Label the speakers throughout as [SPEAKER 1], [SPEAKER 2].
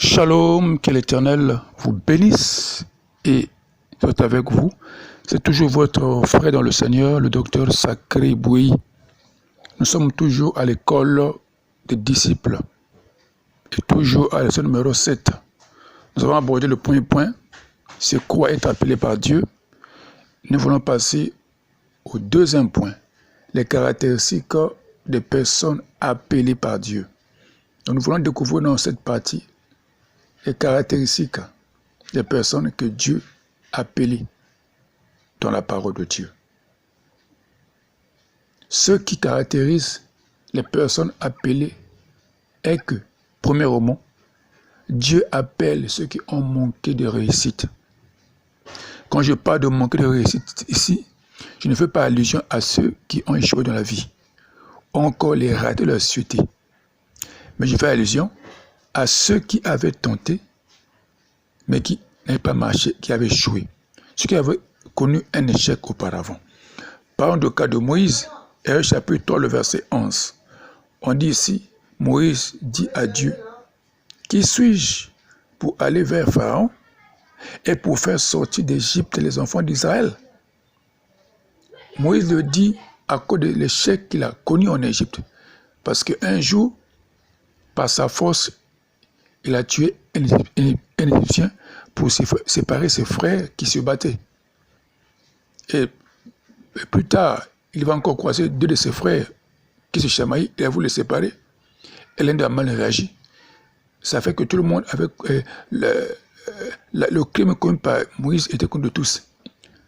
[SPEAKER 1] Shalom, que l'Éternel vous bénisse et soit avec vous. C'est toujours votre frère dans le Seigneur, le docteur Sacré Bouy. Nous sommes toujours à l'école des disciples et toujours à la leçon numéro 7. Nous avons abordé le premier point, c'est quoi être appelé par Dieu. Nous voulons passer au deuxième point, les caractéristiques des personnes appelées par Dieu. Donc nous voulons découvrir dans cette partie les caractéristiques des personnes que Dieu a appelées dans la parole de Dieu. Ce qui caractérise les personnes appelées est que, premièrement, Dieu appelle ceux qui ont manqué de réussite. Quand je parle de manquer de réussite ici, je ne fais pas allusion à ceux qui ont échoué dans la vie, ou encore les ratés de leur société. Mais je fais allusion à ceux qui avaient tenté, mais qui n'avaient pas marché, qui avaient échoué. Ceux qui avaient connu un échec auparavant. Parlons du cas de Moïse, et chapitre 3, le verset 11. On dit ici, Moïse dit à Dieu, « Qui suis-je pour aller vers Pharaon et pour faire sortir d'Égypte les enfants d'Israël ?» Moïse le dit à cause de l'échec qu'il a connu en Égypte. Parce qu'un jour, par sa force, il a tué un Égyptien pour séparer ses frères qui se battaient. Et plus tard, il va encore croiser deux de ses frères qui se chamaillent, il a voulu les séparer. Et l'un a mal réagi. Ça fait que tout le monde, avec le crime commis par Moïse était contre tous.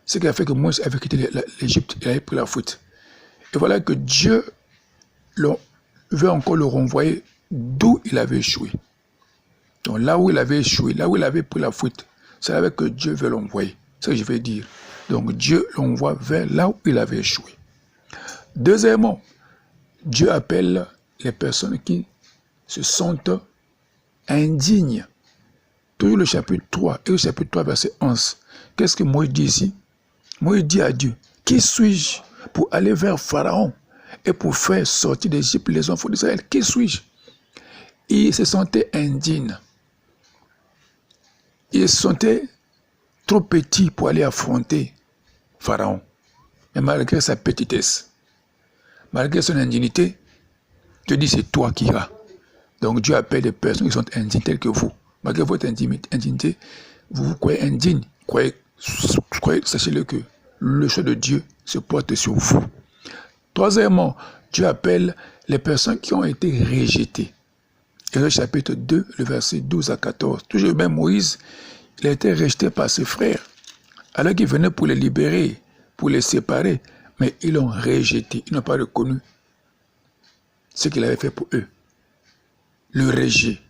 [SPEAKER 1] Ce qui a fait que Moïse avait quitté l'Égypte, il avait pris la fuite. Et voilà que Dieu veut encore le renvoyer d'où il avait échoué. Donc là où il avait échoué, là où il avait pris la fuite, c'est là que Dieu veut l'envoyer. C'est ce que je vais dire. Donc Dieu l'envoie vers là où il avait échoué. Deuxièmement, Dieu appelle les personnes qui se sentent indignes. Toujours le chapitre 3 et le chapitre 3 verset 11. Qu'est-ce que Moïse dit ici? Moïse dit à Dieu, « Qui suis-je pour aller vers Pharaon et pour faire sortir d'Égypte les enfants d'Israël? Qui suis-je » Il se sentait indigne. Il se sentait trop petit pour aller affronter Pharaon. Mais malgré sa petitesse, malgré son indignité, Dieu dit, c'est toi qui iras. Donc Dieu appelle des personnes qui sont indignes telles que vous. Malgré votre indignité, vous vous croyez indigne. Sachez-le que le choix de Dieu se porte sur vous. Troisièmement, Dieu appelle les personnes qui ont été rejetées. Et le chapitre 2, le verset 12 à 14. Toujours même Moïse, il a été rejeté par ses frères. Alors qu'ils venaient pour les libérer, pour les séparer, mais ils l'ont rejeté. Ils n'ont pas reconnu ce qu'il avait fait pour eux. Le rejet.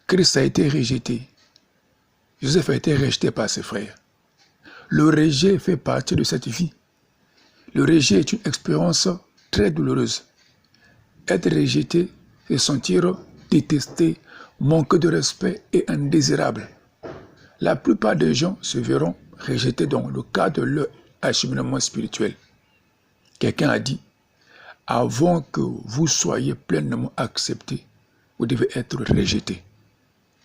[SPEAKER 1] Christ a été rejeté. Joseph a été rejeté par ses frères. Le rejet fait partie de cette vie. Le rejet est une expérience très douloureuse. Être rejeté, c'est sentir détesté, manquer de respect et indésirable. La plupart des gens se verront rejetés dans le cadre de leur acheminement spirituel. Quelqu'un a dit, avant que vous soyez pleinement accepté, vous devez être rejeté.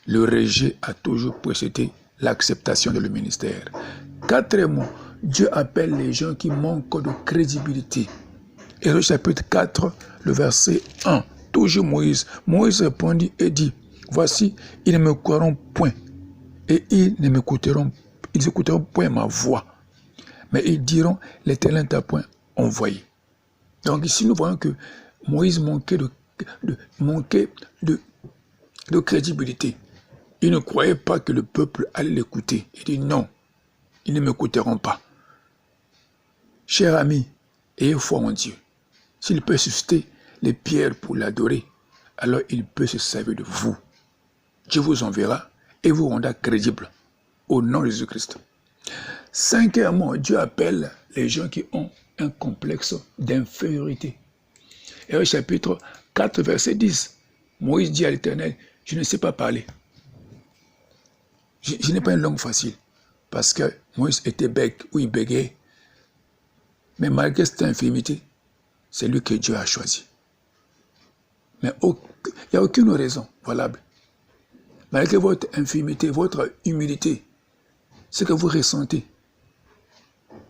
[SPEAKER 1] Le rejet a toujours précédé l'acceptation de le ministère. Quatrièmement, Dieu appelle les gens qui manquent de crédibilité. Et le chapitre 4, le verset 1, toujours Moïse. Moïse répondit et dit, voici, ils ne me croiront point, et ils n'écouteront point ma voix. Mais ils diront, l'Éternel t'a point envoyé. Donc ici, nous voyons que Moïse manquait de crédibilité. Il ne croyait pas que le peuple allait l'écouter. Il dit non, ils ne m'écouteront pas. Cher ami, ayez foi en Dieu. S'il peut susciter les pierres pour l'adorer, alors il peut se servir de vous. Dieu vous enverra et vous rendra crédible au nom de Jésus-Christ. Cinquièmement, Dieu appelle les gens qui ont un complexe d'infériorité. Et au chapitre 4, verset 10, Moïse dit à l'Éternel, je ne sais pas parler. Je n'ai pas une langue facile. Parce que Moïse était bègue, ou il bégayait. Mais malgré cette infirmité, c'est lui que Dieu a choisi. Mais il n'y a aucune raison valable malgré votre infimité, votre humilité, ce que vous ressentez,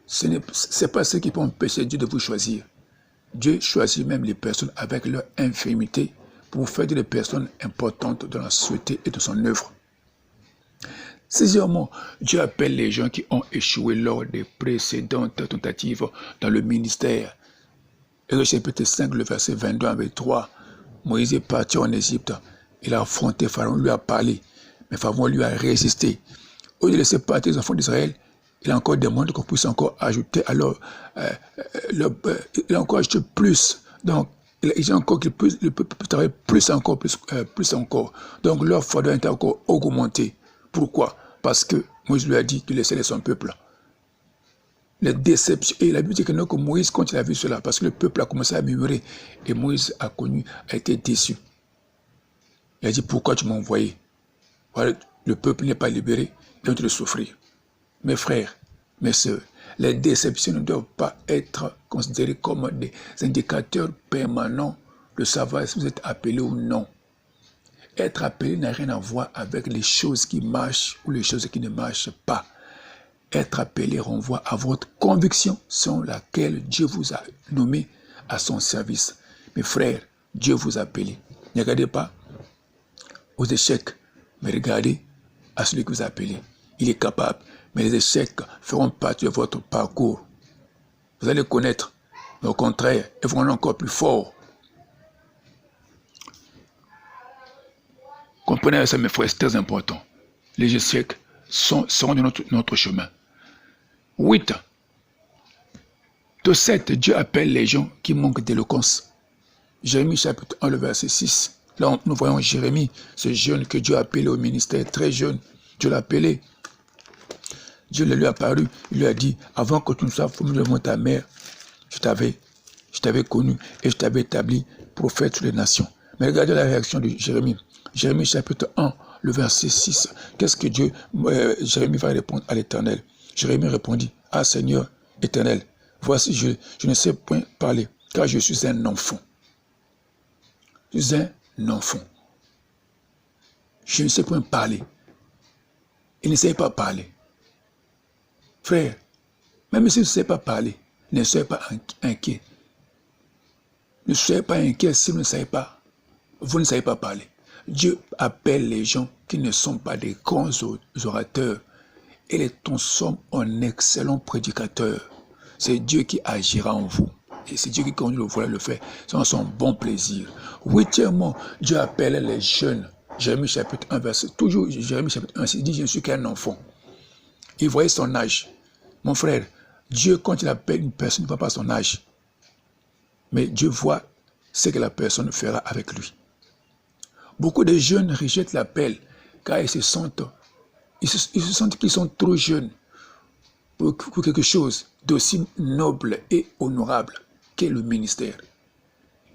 [SPEAKER 1] ce n'est pas ce qui peut empêcher Dieu de vous choisir. Dieu choisit même les personnes avec leur infimité pour faire des personnes importantes dans la société et de son œuvre. Sixièmement, Dieu appelle les gens qui ont échoué lors des précédentes tentatives dans le ministère. Exode chapitre 5, le verset 22 à 23, Moïse est parti en Égypte. Il a affronté Pharaon, lui a parlé, mais Pharaon lui a résisté. Au lieu de laisser partir les enfants d'Israël, il a encore demandé qu'on puisse encore ajouter alors, il a encore ajouté plus. Donc, il a encore qu'il puisse travailler plus encore. Donc, leur fardeau est encore augmenté. Pourquoi? Parce que Moïse lui a dit de laisser son peuple. Les déceptions, et la Bible dit que non, que Moïse, quand il a vu cela, parce que le peuple a commencé à murmurer, et Moïse a été déçu. Il a dit, pourquoi tu m'as envoyé? Voilà, le peuple n'est pas libéré, il doit le souffrir. Mes frères, mes sœurs, les déceptions ne doivent pas être considérées comme des indicateurs permanents de savoir si vous êtes appelé ou non. Être appelé n'a rien à voir avec les choses qui marchent ou les choses qui ne marchent pas. Être appelé renvoie à votre conviction selon laquelle Dieu vous a nommé à son service. Mes frères, Dieu vous a appelé. Ne regardez pas aux échecs, mais regardez à celui qui vous a appelé. Il est capable, mais les échecs feront partie de votre parcours. Vous allez connaître, mais au contraire, ils vont encore plus fort. Comprenez ça, mes frères, c'est très important. Les échecs seront de notre chemin. 8. De 7, Dieu appelle les gens qui manquent d'éloquence. Jérémie chapitre 1, le verset 6. Là, nous voyons Jérémie, ce jeune que Dieu a appelé au ministère, très jeune. Dieu l'a appelé. Dieu lui a apparu. Il lui a dit, avant que tu ne sois formé devant ta mère, je t'avais connu et je t'avais établi prophète sur les nations. Mais regardez la réaction de Jérémie. Jérémie chapitre 1, le verset 6. Qu'est-ce que Jérémie va répondre à l'Éternel? Jérémie répondit, ah Seigneur éternel, voici je ne sais point parler, car je suis un enfant. Je suis un enfant. Je ne sais point parler. Il ne sait pas parler. Frère, même si vous ne savez pas parler, ne soyez pas inquiet. Ne soyez pas inquiet si vous ne savez pas. Vous ne savez pas parler. Dieu appelle les gens qui ne sont pas des grands orateurs et les transforme en excellents prédicateurs. C'est Dieu qui agira en vous. Et c'est Dieu qui conduit le voir le faire sans son bon plaisir. Huitièmement, Dieu appelle les jeunes. Jérémie chapitre 1, verset, toujours Jérémie chapitre 1, il dit, je ne suis qu'un enfant. Il voyait son âge. Mon frère, Dieu, quand il appelle une personne, ne voit pas son âge. Mais Dieu voit ce que la personne fera avec lui. Beaucoup de jeunes rejettent l'appel car ils se sentent qu'ils sont trop jeunes pour quelque chose d'aussi noble et honorable qu'est le ministère.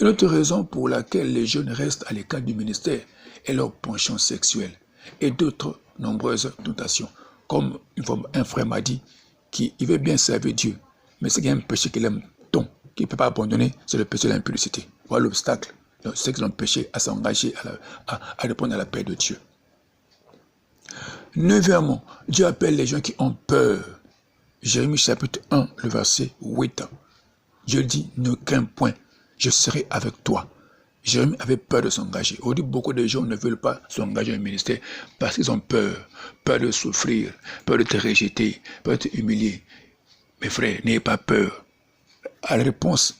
[SPEAKER 1] Une autre raison pour laquelle les jeunes restent à l'écart du ministère est leur penchant sexuel et d'autres nombreuses tentations. Comme un frère m'a dit qu'il veut bien servir Dieu, mais c'est qu'il y a un péché qu'il aime tant, qu'il ne peut pas abandonner, c'est le péché de l'impudicité. Voilà l'obstacle, c'est qu'ils ont péché à s'engager, à répondre à l'appel de Dieu. Neuvièmement, Dieu appelle les gens qui ont peur. Jérémie chapitre 1, le verset 8. Dieu dit, ne crains point, je serai avec toi. Jérémie avait peur de s'engager. Aujourd'hui, beaucoup de gens ne veulent pas s'engager dans le ministère parce qu'ils ont peur de souffrir, peur de te rejeter, peur de te humilier. Mes frères, n'ayez pas peur. La réponse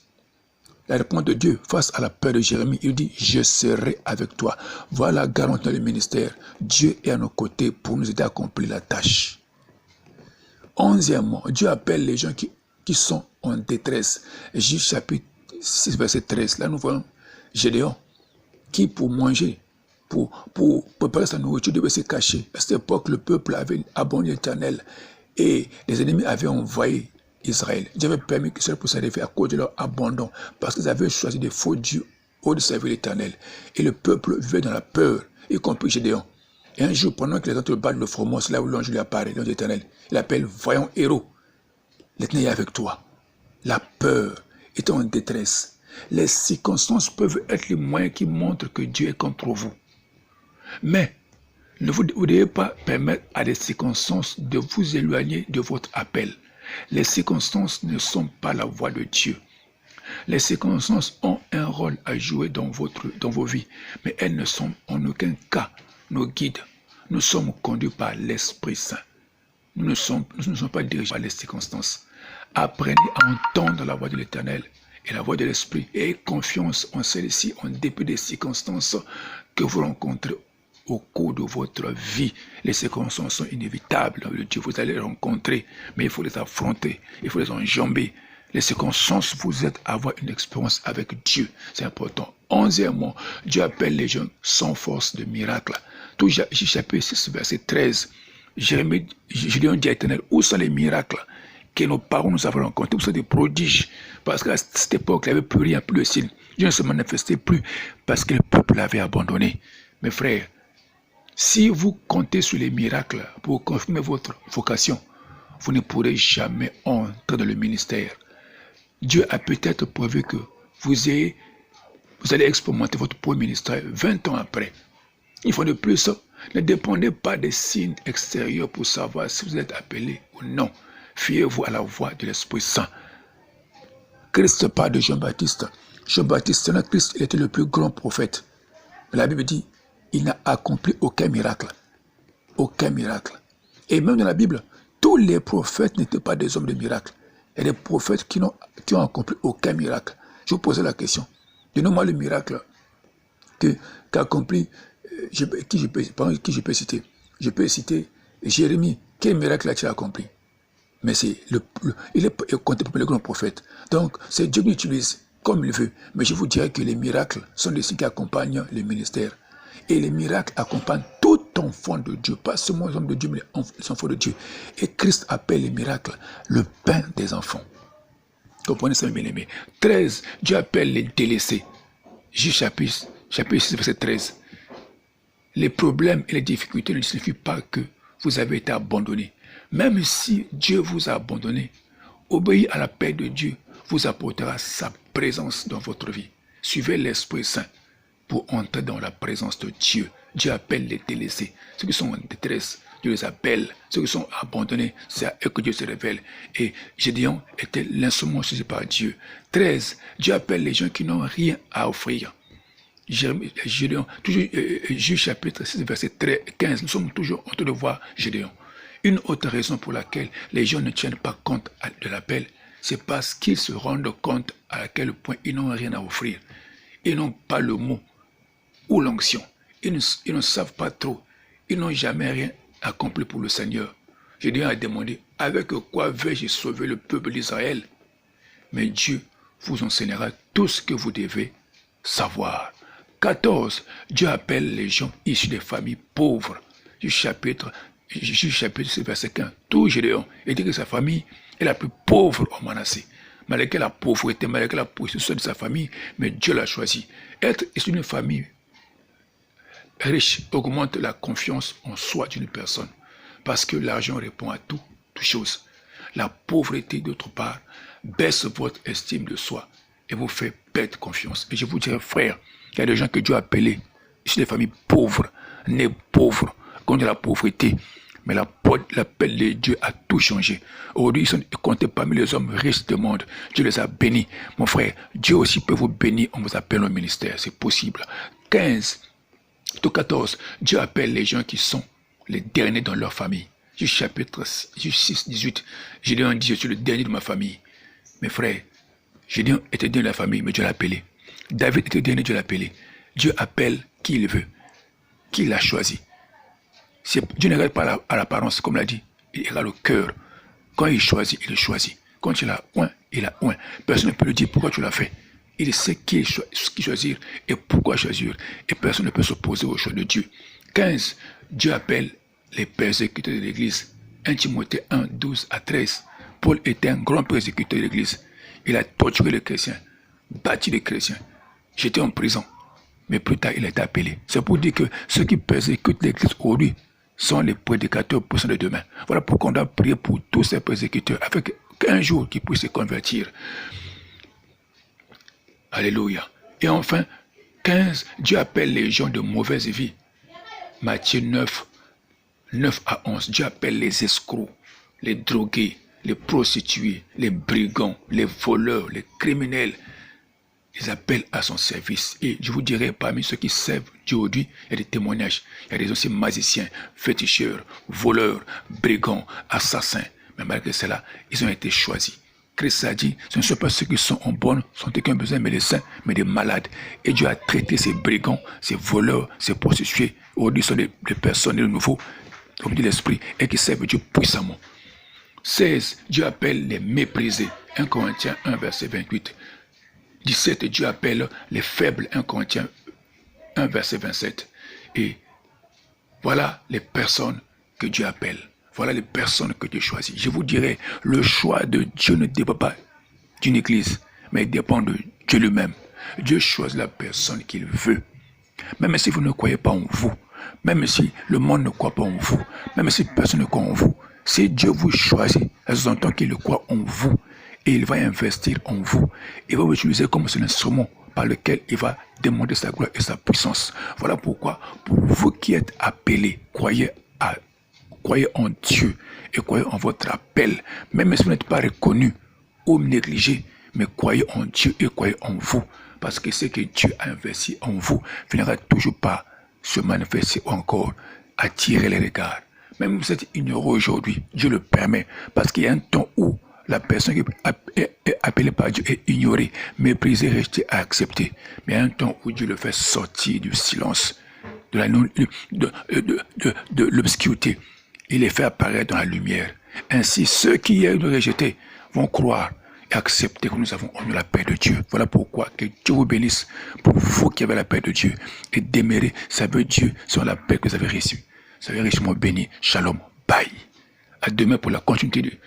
[SPEAKER 1] de Dieu face à la peur de Jérémie, il dit, je serai avec toi. Voilà la garantie du ministère. Dieu est à nos côtés pour nous aider à accomplir la tâche. 11e, Dieu appelle les gens qui sont en détresse. Juge chapitre 6, verset 13. Là, nous voyons Gédéon, qui pour manger, pour préparer sa nourriture, devait se cacher. À cette époque, le peuple avait abandonné l'Éternel et les ennemis avaient envahi Israël. Dieu avait permis que cela puisse arriver à cause de leur abandon, parce qu'ils avaient choisi des faux dieux au lieu de servir l'Éternel. Et le peuple vivait dans la peur, y compris Gédéon. Et un jour, pendant que les autres battent le fromage, c'est là où l'ange lui apparaît, l'ange éternel. Il appelle, voyons héros, l'Éternel est avec toi. La peur est en détresse. Les circonstances peuvent être les moyens qui montrent que Dieu est contre vous. Mais Vous ne devez pas permettre à des circonstances de vous éloigner de votre appel. Les circonstances ne sont pas la voix de Dieu. Les circonstances ont un rôle à jouer dans vos vies, mais elles ne sont en aucun cas nos guides. Nous sommes conduits par l'Esprit Saint. Nous ne sommes pas dirigés par les circonstances. Apprenez à entendre la voix de l'Éternel et la voix de l'Esprit et ayez confiance en celle-ci en dépit des circonstances que vous rencontrez au cours de votre vie. Les circonstances sont inévitables. Dieu, vous allez les rencontrer, mais il faut les affronter, il faut les enjamber. Les circonstances vous aident à avoir une expérience avec Dieu. C'est important. 11e, Dieu appelle les gens sans force de miracle. Tout chapitre 6, verset 13. Gédéon dit à l'Éternel, où sont les miracles que nos parents nous avaient rencontrés? Où sont des prodiges? Parce qu'à cette époque, il n'y avait plus rien, plus de signes. Dieu ne se manifestait plus parce que le peuple l'avait abandonné. Mes frères, si vous comptez sur les miracles pour confirmer votre vocation, vous ne pourrez jamais entrer dans le ministère. Dieu a peut-être prévu que vous allez expérimenter votre premier ministère 20 ans après. Il faut de plus, ne dépendez pas des signes extérieurs pour savoir si vous êtes appelé ou non. Fiez-vous à la voix de l'Esprit Saint. Christ parle de Jean-Baptiste. Jean-Baptiste, notre Christ, il était le plus grand prophète. La Bible dit, il n'a accompli aucun miracle. Aucun miracle. Et même dans la Bible, tous les prophètes n'étaient pas des hommes de miracle. Il y a des prophètes qui n'ont accompli aucun miracle. Je vous posais la question. Donnez-moi le miracle qu'a accompli, qui je peux citer. Je peux citer Jérémie. Quel miracle a-t-il accompli? Mais il est compté pour le grand prophète. Donc, c'est Dieu qui l'utilise comme il veut. Mais je vous dirais que les miracles sont des signes qui accompagnent le ministère. Et les miracles accompagnent tout enfant de Dieu, pas seulement les hommes de Dieu, mais les enfants de Dieu. Et Christ appelle les miracles le pain des enfants. Comprenez ça, mes bien-aimés. 13, Dieu appelle les délaissés. Juge chapitre 6, verset 13. Les problèmes et les difficultés ne signifient pas que vous avez été abandonné. Même si Dieu vous a abandonné, obéir à la paix de Dieu vous apportera sa présence dans votre vie. Suivez l'Esprit Saint pour entrer dans la présence de Dieu. Dieu appelle les délaissés. Ceux qui sont en détresse, Dieu les appelle. Ceux qui sont abandonnés, c'est à eux que Dieu se révèle. Et Gédéon était l'instrument choisi par Dieu. 13, Dieu appelle les gens qui n'ont rien à offrir. Gédéon, toujours Juge chapitre 6, verset 15, nous sommes toujours en train de voir Gédéon. Une autre raison pour laquelle les gens ne tiennent pas compte de l'appel, c'est parce qu'ils se rendent compte à quel point ils n'ont rien à offrir. Ils n'ont pas le mot ou l'onction. Ils ne savent pas trop. Ils n'ont jamais rien accompli pour le Seigneur. Gédéon a demandé, avec quoi vais-je sauver le peuple d'Israël? Mais Dieu vous enseignera tout ce que vous devez savoir. 14. Dieu appelle les gens issus des familles pauvres. Juge chapitre 6, verset 15. Tout Gédéon était que sa famille est la plus pauvre au Manassé. Malgré la pauvreté, malgré la position de sa famille, mais Dieu l'a choisi. Être issu d'une famille riche augmente la confiance en soi d'une personne. Parce que l'argent répond à toutes choses. La pauvreté, d'autre part, baisse votre estime de soi et vous fait perdre confiance. Et je vous dirais, frère, il y a des gens que Dieu a appelés issus des familles pauvres, nés pauvres, contre la pauvreté. Mais l'appel de Dieu a tout changé. Aujourd'hui, ils sont comptés parmi les hommes riches du monde. Dieu les a bénis. Mon frère, Dieu aussi peut vous bénir en vous appelant au ministère. C'est possible. 14. Dieu appelle les gens qui sont les derniers dans leur famille. Juge chapitre 6, 18. Gédéon dit, je suis le dernier de ma famille. Mes frères, Gédéon était dernier de la famille, mais Dieu l'a appelé. David était dernier, Dieu l'a appelé. Dieu appelle qui il veut, qui l'a choisi. Dieu ne regarde pas à l'apparence, comme l'a dit. Il regarde le cœur. Quand il choisit, il choisit. Quand il a un, il a un. Personne ne peut lui dire pourquoi tu l'as fait. Il sait qui choisir et pourquoi choisir. Et personne ne peut s'opposer au choix de Dieu. 15. Dieu appelle les persécuteurs de l'Église. 1 Timothée 1, 12 à 13. Paul était un grand persécuteur de l'Église. Il a torturé les chrétiens, battu les chrétiens. J'étais en prison. Mais plus tard, il a été appelé. C'est pour dire que ceux qui persécutent l'Église aujourd'hui sont les prédicateurs puissants de demain. Voilà pourquoi on doit prier pour tous ces persécuteurs, avec qu'un jour qu'ils puissent se convertir. Alléluia. Et enfin, 15, Dieu appelle les gens de mauvaise vie. Matthieu 9, 9 à 11, Dieu appelle les escrocs, les drogués, les prostituées, les brigands, les voleurs, les criminels. Les appelle à son service. Et je vous dirais, parmi ceux qui servent Dieu aujourd'hui, il y a des témoignages. Il y a des aussi magiciens, féticheurs, voleurs, brigands, assassins. Mais malgré cela, ils ont été choisis. Christ a dit, ce ne sont pas ceux qui sont en bonne santé qui ont besoin de médecins, mais des malades. Et Dieu a traité ces brigands, ces voleurs, ces prostituées. Aujourd'hui, ce sont des personnes de nouveau, comme dit l'Esprit, et qui servent Dieu puissamment. 16, Dieu appelle les méprisés. 1 Corinthiens 1, verset 28. 17, Dieu appelle les faibles. 1 Corinthiens 1, verset 27. Et voilà les personnes que Dieu appelle. Voilà les personnes que Dieu choisit. Je vous dirais, le choix de Dieu ne dépend pas d'une église, mais il dépend de Dieu lui-même. Dieu choisit la personne qu'il veut. Même si vous ne croyez pas en vous, même si le monde ne croit pas en vous, même si personne ne croit en vous, si Dieu vous choisit, ça sous-entend qu'il croit en vous et il va investir en vous. Il va vous utiliser comme son instrument par lequel il va démontrer sa gloire et sa puissance. Voilà pourquoi, pour vous qui êtes appelés, croyez en Dieu et croyez en votre appel. Même si vous n'êtes pas reconnu ou négligé, mais croyez en Dieu et croyez en vous. Parce que ce que Dieu a investi en vous finira toujours par se manifester ou encore attirer les regards. Même si vous êtes ignoré aujourd'hui, Dieu le permet. Parce qu'il y a un temps où la personne qui est appelée par Dieu est ignorée, méprisée, rejetée, acceptée. Mais il y a un temps où Dieu le fait sortir du silence, de l'obscurité. Il les fait apparaître dans la lumière. Ainsi, ceux qui ont rejeté vont croire et accepter que nous avons la paix de Dieu. Voilà pourquoi que Dieu vous bénisse pour vous qui avez la paix de Dieu. Et demeurer, ça veut Dieu sur la paix que vous avez reçue. Soyez richement bénis. Shalom. Bye. À demain pour la continuité